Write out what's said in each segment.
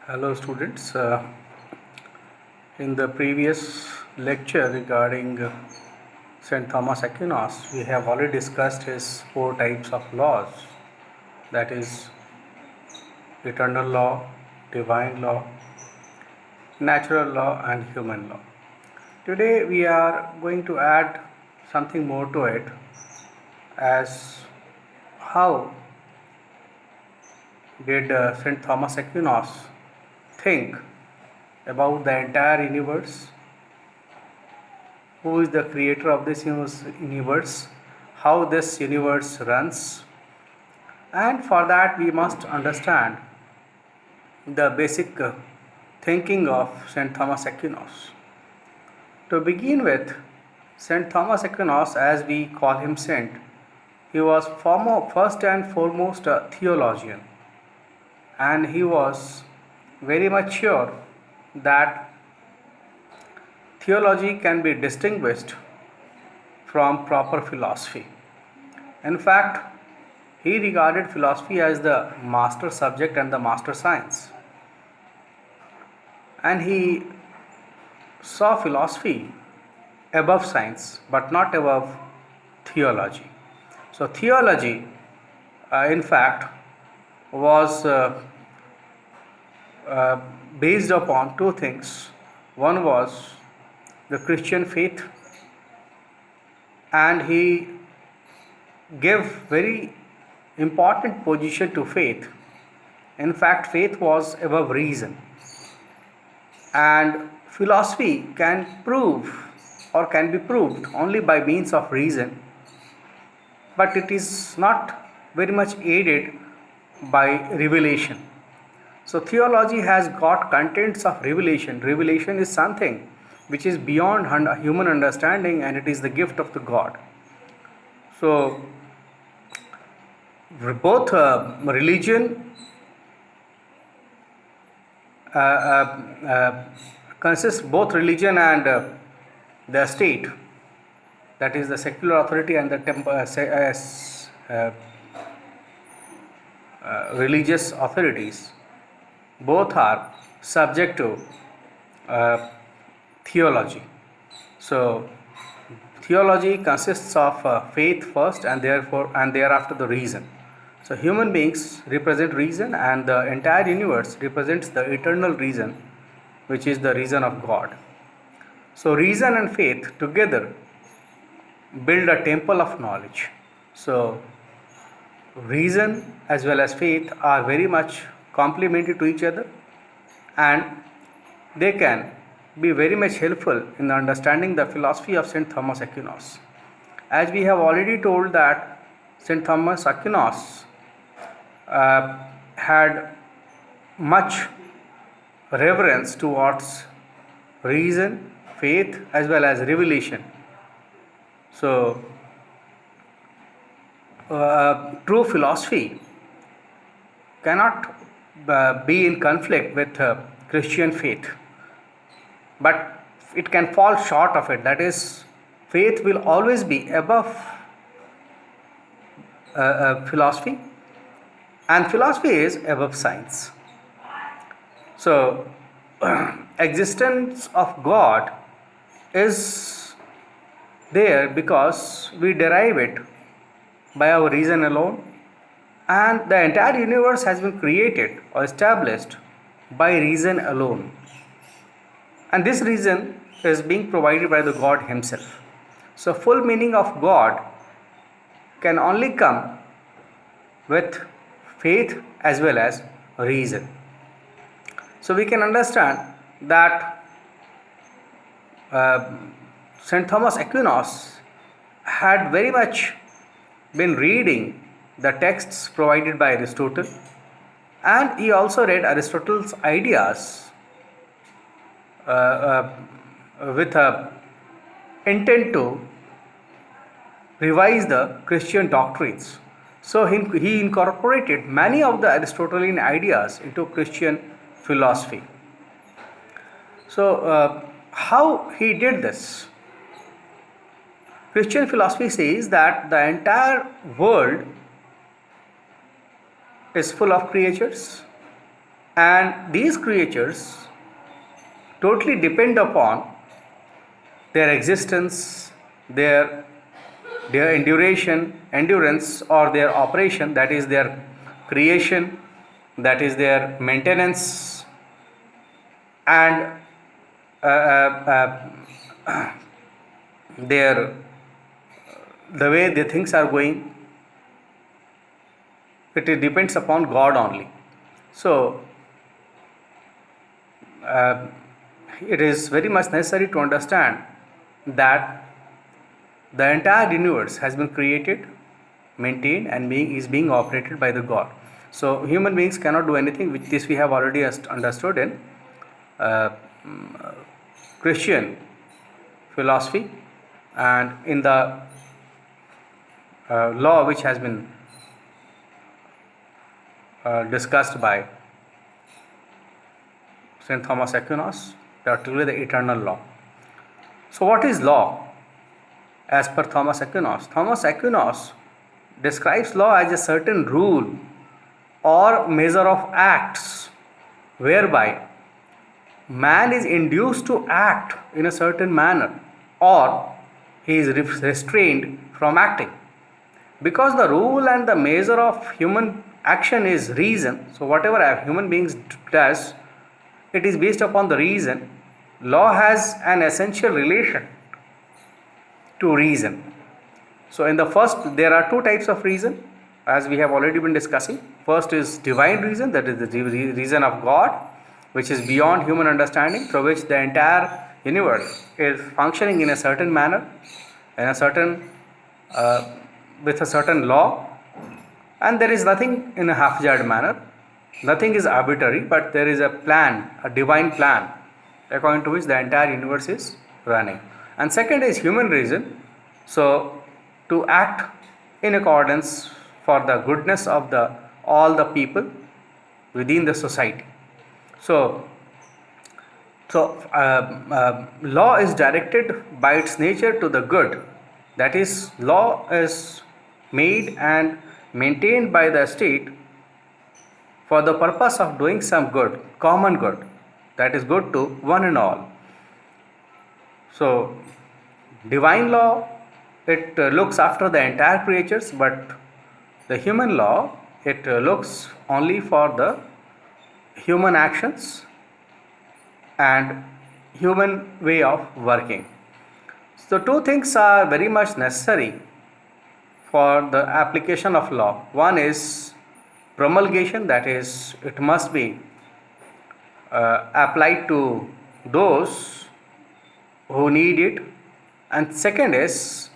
Hello students. In the previous lecture regarding St. Thomas Aquinas, we have already discussed his four types of laws, that is eternal law, divine law, natural law and human law. Today we are going to add something more to it, as how did St. Thomas Aquinas think about the entire universe, who is the creator of this universe, how this universe runs, and for that we must understand the basic thinking of St. Thomas Aquinas. To begin with, St. Thomas Aquinas, as we call him Saint, he was first and foremost a theologian, and he was very much sure that theology can be distinguished from proper philosophy. In fact, he regarded philosophy as the master subject and the master science, and he saw philosophy above science but not above theology. So, theology, in fact, was based upon two things. One was the Christian faith, and he gave very important position to faith. In fact, faith was above reason, and philosophy can prove or can be proved only by means of reason, but it is not very much aided by revelation. So theology has got contents of revelation. Revelation is something which is beyond human understanding, and it is the gift of the God. So both religion consists both religion and the state, that is the secular authority and the religious authorities, both are subject to theology. So theology consists of faith first, and thereafter the reason. So human beings represent reason, and the entire universe represents the eternal reason, which is the reason of God. So reason and faith together build a temple of knowledge. So reason as well as faith are very much complementary to each other, and they can be very much helpful in understanding the philosophy of St. Thomas Aquinas. As we have already told that St. Thomas Aquinas had much reverence towards reason, faith as well as revelation. So true philosophy cannot be in conflict with Christian faith, but it can fall short of it. That is, faith will always be above philosophy, and philosophy is above science. So existence of God is there because we derive it by our reason alone, and the entire universe has been created or established by reason alone, and this reason is being provided by the God himself. So full meaning of God can only come with faith as well as reason. So we can understand that St. Thomas Aquinas had very much been reading the texts provided by Aristotle, and he also read Aristotle's ideas with a intent to revise the Christian doctrines. So he incorporated many of the Aristotelian ideas into Christian philosophy. So how he did this? Christian philosophy says that the entire world is full of creatures, and these creatures totally depend upon their existence, their endurance, or their operation, that is their creation, that is their maintenance, and uh, uh, their the way the things are going. It depends upon God only. So uh, it is very much necessary to understand that the entire universe has been created, maintained, and is being operated by the God. So human beings cannot do anything, which this we have already understood in uh, Christian philosophy, and in the law which has been discussed by Saint Thomas Aquinas, particularly the eternal law. So what is law? As per Thomas Aquinas describes law as a certain rule or measure of acts whereby man is induced to act in a certain manner, or he is restrained from acting. Because the rule and the measure of human action is reason, so whatever a human beings does, it is based upon the reason. Law has an essential relation to reason. So in the first, there are two types of reason, as we have already been discussing. First is divine reason, that is the reason of God, which is beyond human understanding, through which the entire universe is functioning in a certain manner, in a certain uh, with a certain law, and there is nothing in a half-jarred manner. Nothing is arbitrary, but there is a plan, a divine plan, according to which the entire universe is running. And second is human reason, so to act in accordance for the goodness of the all the people within the society. So law is directed by its nature to the good. That is, law is made and maintained by the state for the purpose of doing some good, common good, that is good to one and all. So divine law, it looks after the entire creatures, but the human law, it looks only for the human actions and human way of working. So two things are very much necessary for the application of law. One is promulgation, that is, it must be applied to those who need it, and second is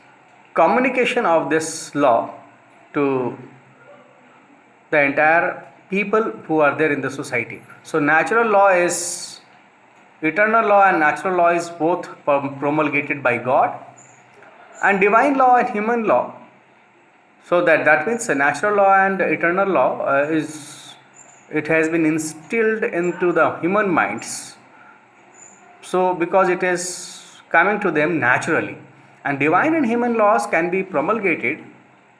communication of this law to the entire people who are there in the society. So natural law is eternal law, and natural law is both promulgated by God, and divine law and human law. So that means the natural law and eternal law it has been instilled into the human minds. So because it is coming to them naturally, and divine and human laws can be promulgated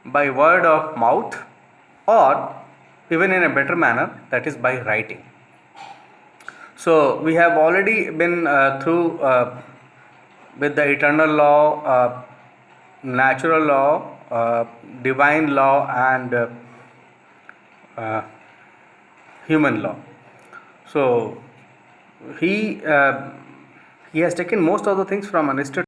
by word of mouth, or even in a better manner, that is by writing. So we have already been through with the eternal law, natural law, divine law, and human law. So he has taken most of the things from Aristotle.